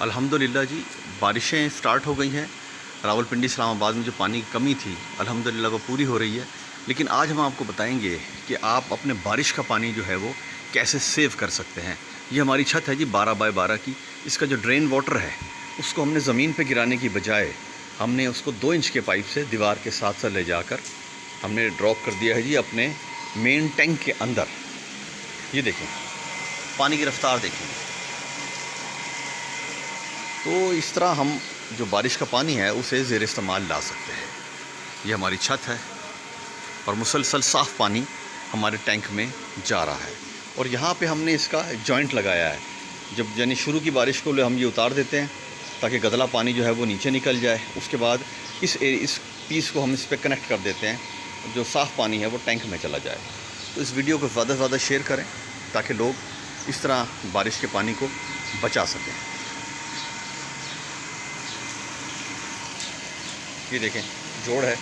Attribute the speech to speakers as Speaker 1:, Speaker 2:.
Speaker 1: अल्हम्दुलिल्लाह जी, बारिशें स्टार्ट हो गई हैं। रावलपिंडी इस्लामाबाद में जो पानी की कमी थी अल्हम्दुलिल्लाह वो पूरी हो रही है। लेकिन आज हम आपको बताएंगे कि आप अपने बारिश का पानी जो है वो कैसे सेव कर सकते हैं। ये हमारी छत है जी 12 बाय 12 की। इसका जो ड्रेन वाटर है उसको हमने ज़मीन पे गिराने की बजाय हमने उसको 2 इंच के पाइप से दीवार के साथ ले जाकर हमने ड्रॉप कर दिया है जी अपने मेन टैंक के अंदर। ये देखें, पानी की रफ्तार देखें। तो इस तरह हम जो बारिश का पानी है उसे ज़ेर इस्तेमाल ला सकते हैं। ये हमारी छत है और मुसलसल साफ़ पानी हमारे टैंक में जा रहा है। और यहाँ पे हमने इसका जॉइंट लगाया है। जब यानी शुरू की बारिश को हम ये उतार देते हैं ताकि गदला पानी जो है वो नीचे निकल जाए। उसके बाद इस पीस को हम इस पर कनेक्ट कर देते हैं, जो साफ़ पानी है वो टैंक में चला जाए। तो इस वीडियो को ज़्यादा से ज़्यादा शेयर करें ताकि लोग इस तरह बारिश के पानी को बचा सकें। ये देखें, जोड़ है